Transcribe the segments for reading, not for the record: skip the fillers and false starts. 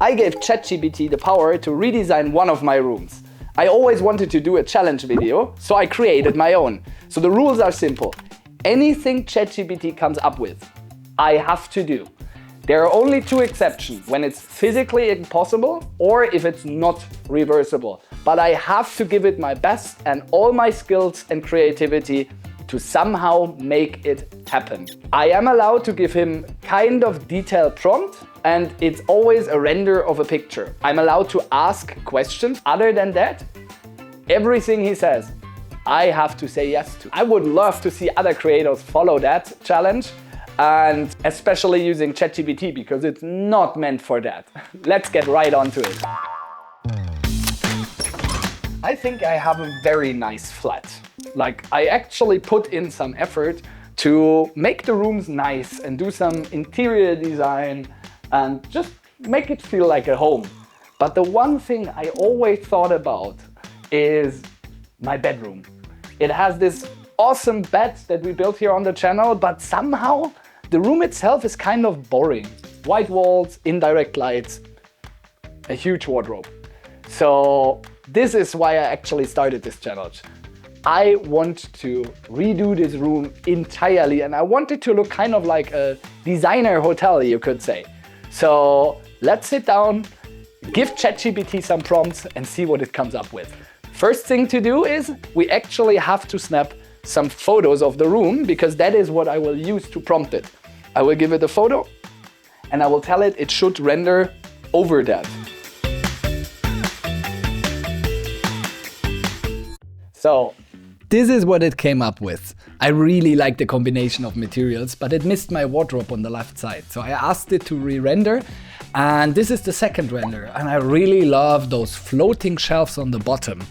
I gave ChatGPT the power to redesign one of my rooms. I always wanted to do a challenge video, so I created my own. So the rules are simple. Anything ChatGPT comes up with, I have to do. There are only two exceptions, when it's physically impossible or if it's not reversible. But I have to give it my best and all my skills and creativity to somehow make it happen. I am allowed to give him kind of detailed prompt, and it's always a render of a picture. I'm allowed to ask questions. Other than that, everything he says, I have to say yes to. I would love to see other creators follow that challenge, and especially using ChatGPT, because it's not meant for that. Let's get right onto it. I think I have a very nice flat. Like, I actually put in some effort to make the rooms nice and do some interior design and just make it feel like a home. But the one thing I always thought about is my bedroom. It has this awesome bed that we built here on the channel, but somehow the room itself is kind of boring. White walls, indirect lights, a huge wardrobe. So this is why I actually started this challenge. I want to redo this room entirely, and I want it to look kind of like a designer hotel, you could say. So let's sit down, give ChatGPT some prompts and see what it comes up with. First thing to do is we actually have to snap some photos of the room, because that is what I will use to prompt it. I will give it a photo and I will tell it it should render over that. So this is what it came up with. I really like the combination of materials, but it missed my wardrobe on the left side. So I asked it to re-render, and this is the second render. And I really love those floating shelves on the bottom.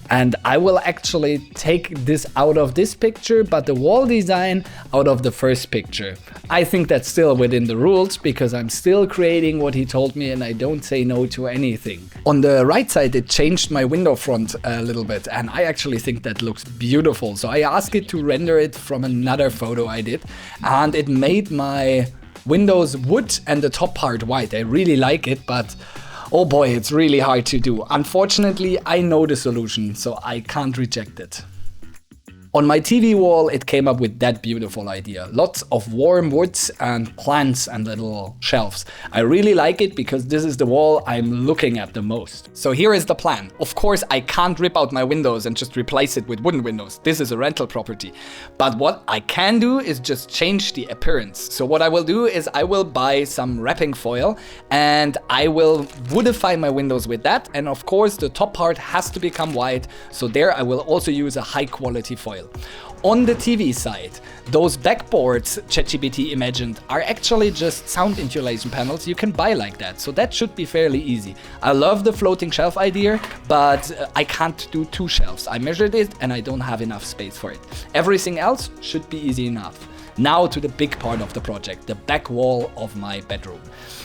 And I will actually take this out of this picture, but the wall design out of the first picture. I think that's still within the rules, because I'm still creating what he told me and I don't say no to anything. On the right side, it changed my window front a little bit, and I actually think that looks beautiful. So I asked it to render it from another photo I did, and it made my windows wood and the top part white. I really like it, but oh boy, it's really hard to do. Unfortunately, I know the solution, so I can't reject it. On my TV wall, it came up with that beautiful idea. Lots of warm woods and plants and little shelves. I really like it because this is the wall I'm looking at the most. So here is the plan. Of course, I can't rip out my windows and just replace it with wooden windows. This is a rental property. But what I can do is just change the appearance. So what I will do is I will buy some wrapping foil and I will woodify my windows with that. And of course, the top part has to become white. So there I will also use a high quality foil. On the TV side, those backboards ChatGPT imagined are actually just sound insulation panels you can buy like that, so that should be fairly easy. I love the floating shelf idea, but I can't do two shelves. I measured it and I don't have enough space for it. Everything else should be easy enough. Now to the big part of the project, the back wall of my bedroom.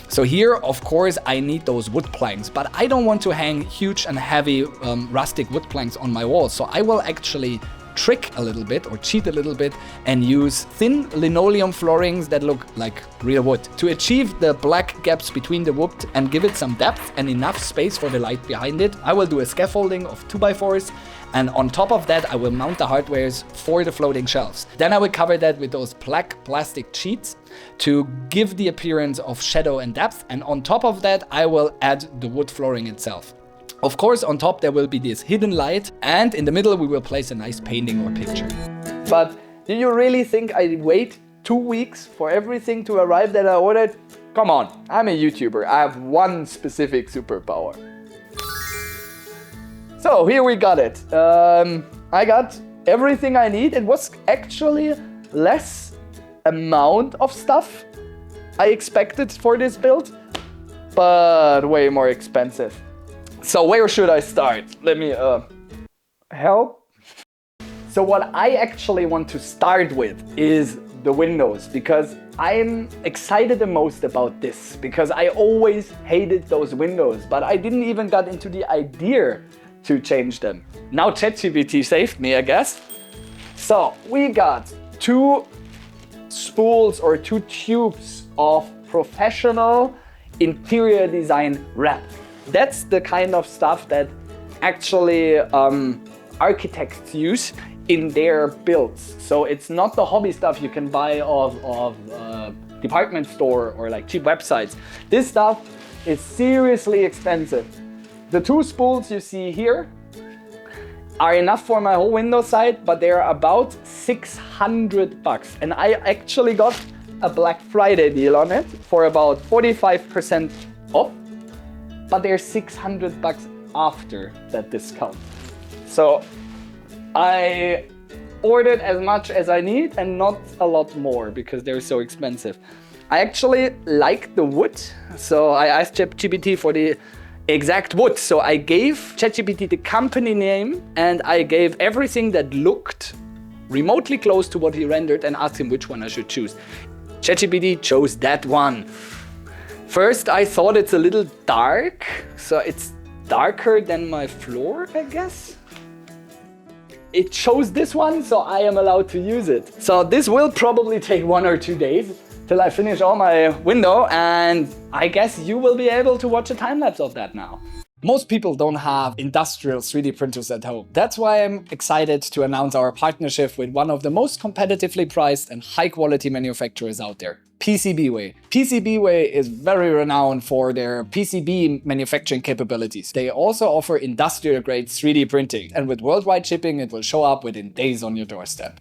So here, of course, I need those wood planks, but I don't want to hang huge and heavy rustic wood planks on my wall, so I will actually trick a little bit or cheat a little bit and use thin linoleum floorings that look like real wood. To achieve the black gaps between the wood and give it some depth and enough space for the light behind it, I will do a scaffolding of 2x4s, and on top of that I will mount the hardwares for the floating shelves. Then I will cover that with those black plastic sheets to give the appearance of shadow and depth, and on top of that I will add the wood flooring itself. Of course, on top there will be this hidden light, and in the middle we will place a nice painting or picture. But do you really think I wait 2 weeks for everything to arrive that I ordered? Come on, I'm a YouTuber. I have one specific superpower. So here we got it. I got everything I need. It was actually less amount of stuff I expected for this build, but way more expensive. So where should I start? Let me help. So what I actually want to start with is the windows, because I'm excited the most about this, because I always hated those windows, but I didn't even get into the idea to change them. Now ChatGPT saved me, I guess. So we got 2 spools or 2 tubes of professional interior design wrap. That's the kind of stuff that actually architects use in their builds. So it's not the hobby stuff you can buy of department store or like cheap websites. This stuff is seriously expensive. The 2 spools you see here are enough for my whole window side, but they're about $600. And I actually got a Black Friday deal on it for about 45% off, but they're $600 after that discount. So I ordered as much as I need and not a lot more because they're so expensive. I actually like the wood, so I asked ChatGPT for the exact wood. So I gave ChatGPT the company name and I gave everything that looked remotely close to what he rendered and asked him which one I should choose. ChatGPT chose that one. First, I thought it's a little dark, so it's darker than my floor, I guess. It chose this one, so I am allowed to use it. So this will probably take 1 or 2 days till I finish all my window, and I guess you will be able to watch a time lapse of that now. Most people don't have industrial 3D printers at home. That's why I'm excited to announce our partnership with one of the most competitively priced and high quality manufacturers out there, PCBWay. PCBWay is very renowned for their PCB manufacturing capabilities. They also offer industrial grade 3D printing, and with worldwide shipping, it will show up within days on your doorstep.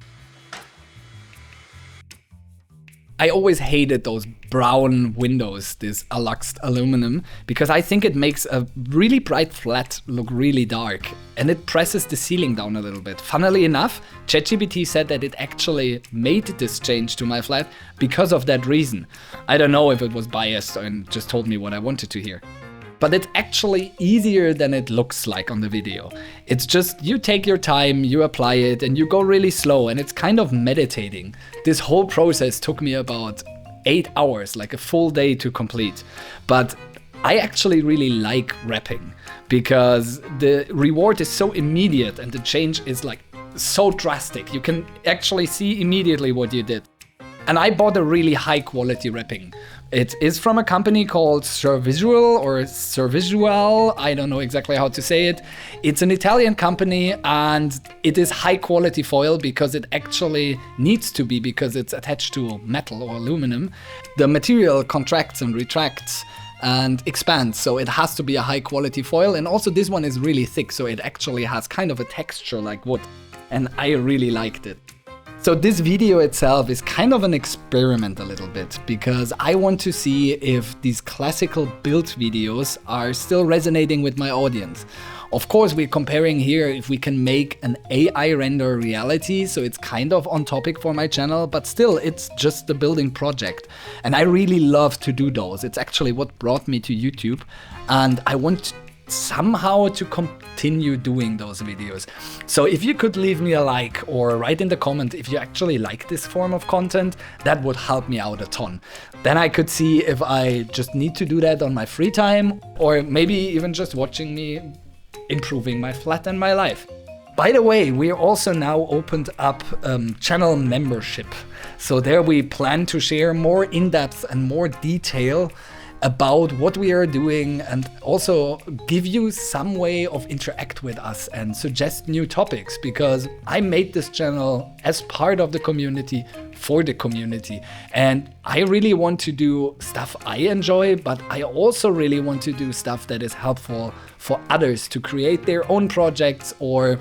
I always hated those brown windows, this luxed aluminum, because I think it makes a really bright flat look really dark and it presses the ceiling down a little bit. Funnily enough, ChatGPT said that it actually made this change to my flat because of that reason. I don't know if it was biased and just told me what I wanted to hear. But it's actually easier than it looks like on the video. It's just you take your time, you apply it, and you go really slow, and it's kind of meditating. This whole process took me about 8 hours, like a full day to complete. But I actually really like wrapping because the reward is so immediate and the change is like so drastic. You can actually see immediately what you did. And I bought a really high quality wrapping. It is from a company called Survisual. I don't know exactly how to say it. It's an Italian company and it is high quality foil because it actually needs to be because it's attached to metal or aluminum. The material contracts and retracts and expands, so it has to be a high quality foil. And also this one is really thick, so it actually has kind of a texture like wood. And I really liked it. So this video itself is kind of an experiment a little bit because I want to see if these classical build videos are still resonating with my audience. Of course, we're comparing here if we can make an AI render reality, so it's kind of on topic for my channel, but still it's just a building project. And I really love to do those. It's actually what brought me to YouTube, and I want somehow to continue doing those videos. So if you could leave me a like or write in the comment if you actually like this form of content, that would help me out a ton. Then I could see if I just need to do that on my free time or maybe even just watching me improving my flat and my life. By the way, we're also now opened up channel membership. So there we plan to share more in-depth and more detail about what we are doing and also give you some way of interact with us and suggest new topics, because I made this channel as part of the community for the community, and I really want to do stuff I enjoy, but I also really want to do stuff that is helpful for others to create their own projects or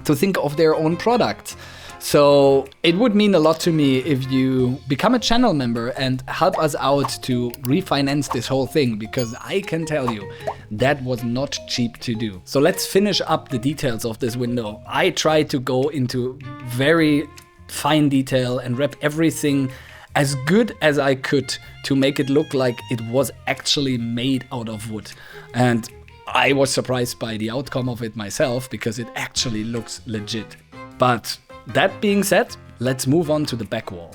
to think of their own products. So it would mean a lot to me if you become a channel member and help us out to refinance this whole thing, because I can tell you that was not cheap to do. So let's finish up the details of this window. I tried to go into very fine detail and wrap everything as good as I could to make it look like it was actually made out of wood. And I was surprised by the outcome of it myself because it actually looks legit. But that being said, let's move on to the back wall.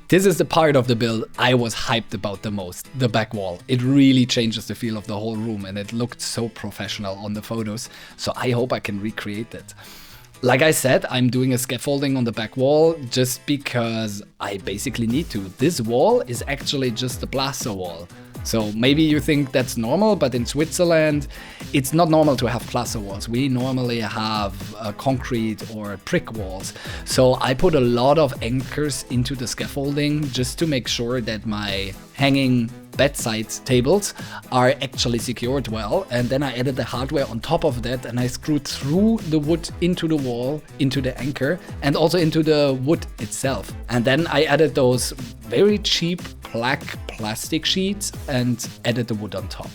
This is the part of the build I was hyped about the most, the back wall. It really changes the feel of the whole room and it looked so professional on the photos, so I hope I can recreate that. Like I said, I'm doing a scaffolding on the back wall just because I basically need to. This wall is actually just a plaster wall. So maybe you think that's normal, but in Switzerland, it's not normal to have plaster walls. We normally have concrete or brick walls. So I put a lot of anchors into the scaffolding just to make sure that my hanging bedside tables are actually secured well. And then I added the hardware on top of that, and I screwed through the wood into the wall, into the anchor, and also into the wood itself. And then I added those very cheap black plastic sheets and added the wood on top.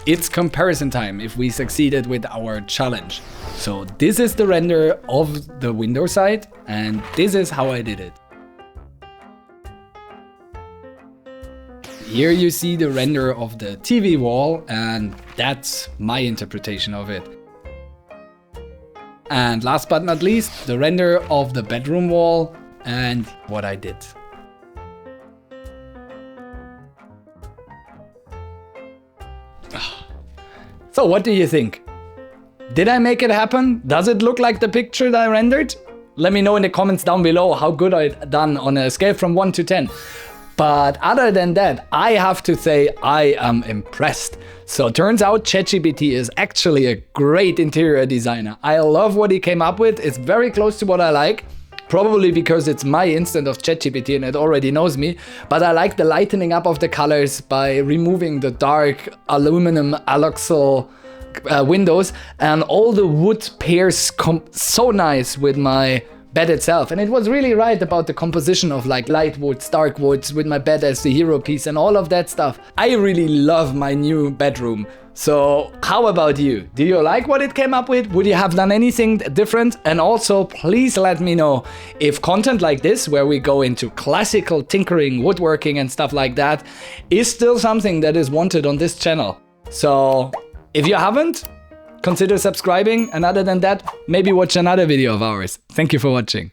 It's comparison time if we succeeded with our challenge. So this is the render of the window side, and this is how I did it. Here you see the render of the TV wall, and that's my interpretation of it. And last but not least, the render of the bedroom wall and what I did. So what do you think? Did I make it happen? Does it look like the picture that I rendered? Let me know in the comments down below how good I've done on a scale from 1 to 10. But other than that, I have to say I am impressed. So turns out ChatGPT is actually a great interior designer. I love what he came up with. It's very close to what I like. Probably because it's my instant of ChatGPT and it already knows me, but I like the lightening up of the colors by removing the dark aluminum alloxyl windows, and all the wood pairs so nice with my bed itself. And it was really right about the composition of like light woods, dark woods, with my bed as the hero piece and all of that stuff. I really love my new bedroom. So how about you? Do you like what it came up with? Would you have done anything different? And also please let me know if content like this, where we go into classical tinkering, woodworking and stuff like that, is still something that is wanted on this channel. So if you haven't, consider subscribing, and other than that, maybe watch another video of ours. Thank you for watching.